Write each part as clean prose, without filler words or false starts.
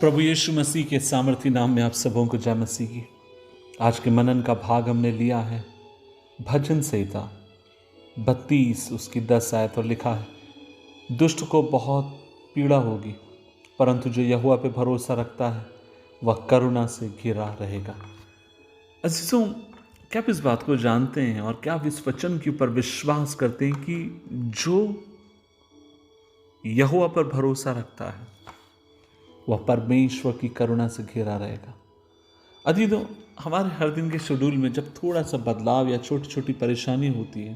प्रभु यीशु मसीह के सामर्थी नाम में आप सबों को जय मसीह की। आज के मनन का भाग हमने लिया है भजन संहिता 32 उसकी 10 आयत और लिखा है, दुष्ट को बहुत पीड़ा होगी परंतु जो यहोवा पे भरोसा रखता है वह करुणा से घिरा रहेगा। अजीजों, क्या आप इस बात को जानते हैं और क्या आप इस वचन के ऊपर विश्वास करते हैं कि जो यहोवा पर भरोसा रखता है वह परमेश्वर की करुणा से घिरा रहेगा। अजीजों, हमारे हर दिन के शेड्यूल में जब थोड़ा सा बदलाव या छोटी छोटी परेशानी होती है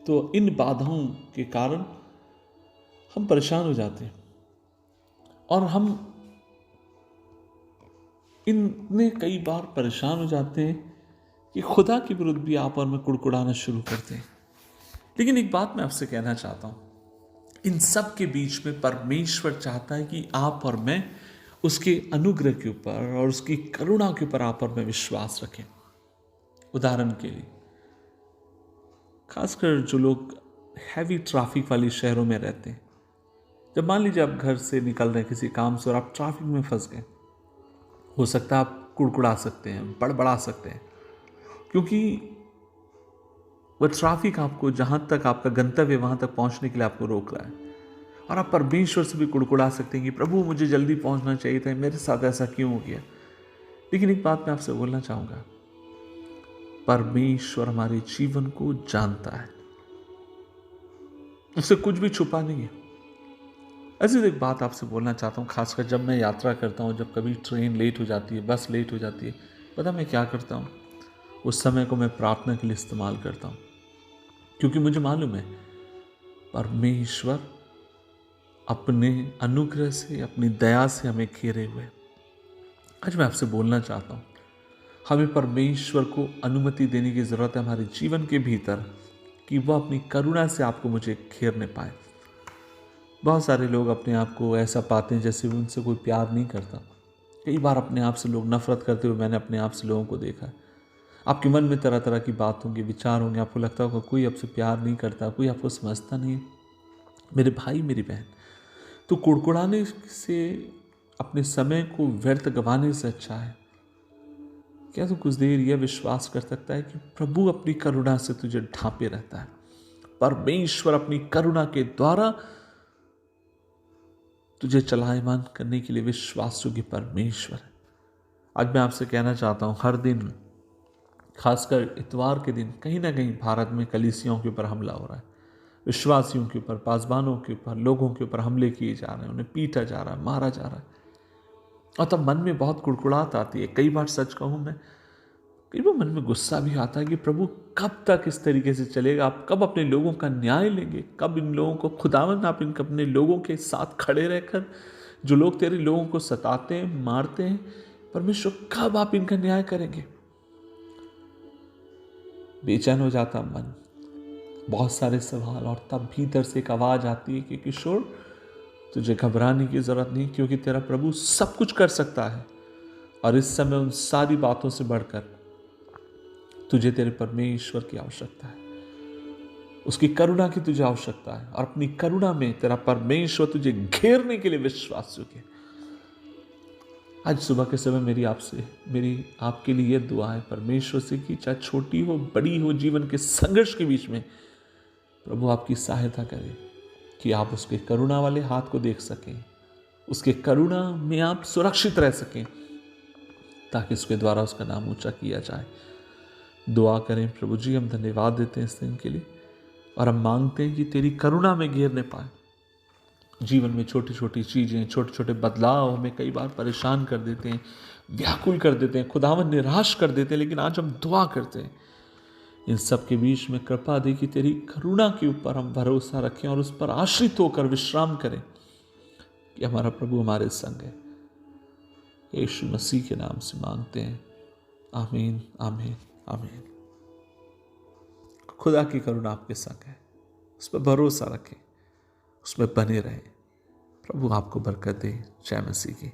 तो इन बाधाओं के कारण हम परेशान हो जाते हैं और हम इनमें कई बार परेशान हो जाते हैं कि खुदा के विरुद्ध भी आप और मैं कुड़कुड़ाना शुरू करते हैं। लेकिन एक बात मैं आपसे कहना चाहता हूं, इन सब के बीच में परमेश्वर चाहता है कि आप और मैं उसके अनुग्रह के ऊपर और उसकी करुणा के ऊपर आप और मैं विश्वास रखें। उदाहरण के लिए, खासकर जो लोग हैवी ट्रैफिक वाली शहरों में रहते हैं, जब मान लीजिए आप घर से निकल रहे हैं किसी काम से और आप ट्रैफिक में फंस गए, हो सकता है आप कुड़कुड़ा सकते हैं, बड़बड़ा सकते हैं, क्योंकि वह ट्रैफिक आपको जहां तक आपका गंतव्य वहां तक पहुंचने के लिए आपको रोक रहा है। और आप परमेश्वर से भी कुड़कुड़ा सकते हैं कि प्रभु मुझे जल्दी पहुंचना चाहिए था, मेरे साथ ऐसा क्यों हो गया। लेकिन एक बात मैं आपसे बोलना चाहूंगा, परमेश्वर हमारे जीवन को जानता है, उससे कुछ भी छुपा नहीं है। ऐसी एक बात आपसे बोलना चाहता हूं, खासकर जब मैं यात्रा करता हूं, जब कभी ट्रेन लेट हो जाती है, बस लेट हो जाती है, पता मैं क्या करता हूं? उस समय को मैं प्रार्थना के लिए इस्तेमाल करता हूं, क्योंकि मुझे मालूम है परमेश्वर अपने अनुग्रह से, अपनी दया से हमें घेरे हुए। आज मैं आपसे बोलना चाहता हूं, हमें परमेश्वर को अनुमति देने की जरूरत है हमारे जीवन के भीतर कि वह अपनी करुणा से आपको मुझे घेरने पाए। बहुत सारे लोग अपने आप को ऐसा पाते हैं जैसे उनसे कोई प्यार नहीं करता। कई बार अपने आप से लोग नफरत करते हुए मैंने अपने आप से लोगों को देखा है। आपके मन में तरह तरह की बात होंगी, विचार होंगे, आपको लगता होगा कोई आपसे प्यार नहीं करता, कोई आपको समझता नहीं। मेरे भाई मेरी बहन, तो कुड़कुड़ाने से, अपने समय को व्यर्थ गंवाने से अच्छा है क्या तो कुछ देर यह विश्वास कर सकता है कि प्रभु अपनी करुणा से तुझे ढांपे रहता है। परमेश्वर अपनी करुणा के द्वारा तुझे चलायमान करने के लिए विश्वास योग्य परमेश्वर है। आज मैं आपसे कहना चाहता हूं, हर दिन, खासकर इतवार के दिन, कहीं ना कहीं भारत में कलीसियाओं के ऊपर हमला हो रहा है। विश्वासियों के ऊपर, पासबानों के ऊपर, लोगों के ऊपर हमले किए जा रहे हैं, उन्हें पीटा जा रहा है, मारा जा रहा है। और तब मन में बहुत कुड़कुड़ाहट आती है। कई बार सच कहूं मैं, कई बार मन में गुस्सा भी आता है कि प्रभु कब तक इस तरीके से चलेगा, आप कब अपने लोगों का न्याय लेंगे, कब इन लोगों को, खुदावंद आप इन अपने लोगों के साथ खड़े रहकर, जो लोग तेरे लोगों को सताते हैं, मारते हैं, परमेश्वर कब आप इनका न्याय करेंगे। बेचैन हो जाता मन, बहुत सारे सवाल, और तब भीतर से एक आवाज आती है कि किशोर तुझे घबराने की जरूरत नहीं, क्योंकि तेरा प्रभु सब कुछ कर सकता है। और इस समय उन सारी बातों से बढ़कर तुझे तेरे परमेश्वर की आवश्यकता है, उसकी करुणा की तुझे आवश्यकता है, और अपनी करुणा में तेरा परमेश्वर तुझे घेरने के लिए विश्वास योग्य। आज सुबह के समय मेरी आपके लिए यह दुआ है परमेश्वर से कि चाहे छोटी हो बड़ी हो, जीवन के संघर्ष के बीच में प्रभु आपकी सहायता करे कि आप उसके करुणा वाले हाथ को देख सकें, उसके करुणा में आप सुरक्षित रह सकें, ताकि उसके द्वारा उसका नाम ऊंचा किया जाए। दुआ करें। प्रभु जी, हम धन्यवाद देते हैं इस दिन के लिए, और हम मांगते हैं कि तेरी करुणा में घेरने पाए। जीवन में छोटी छोटी चीजें, छोटे छोटे बदलाव हमें कई बार परेशान कर देते हैं, व्याकुल कर देते हैं, खुदावन निराश कर देते हैं। लेकिन आज हम दुआ करते हैं, इन सब के बीच में कृपा दे कि तेरी करुणा के ऊपर हम भरोसा रखें और उस पर आश्रित होकर विश्राम करें कि हमारा प्रभु हमारे संग है। यीशु मसीह के नाम से मांगते हैं, आमीन, आमीन, आमीन। खुदा की करुणा आपके संग है, उस पर भरोसा रखें, उसमें बने रहें। प्रभु आपको बरकत दे। जय मसीह की।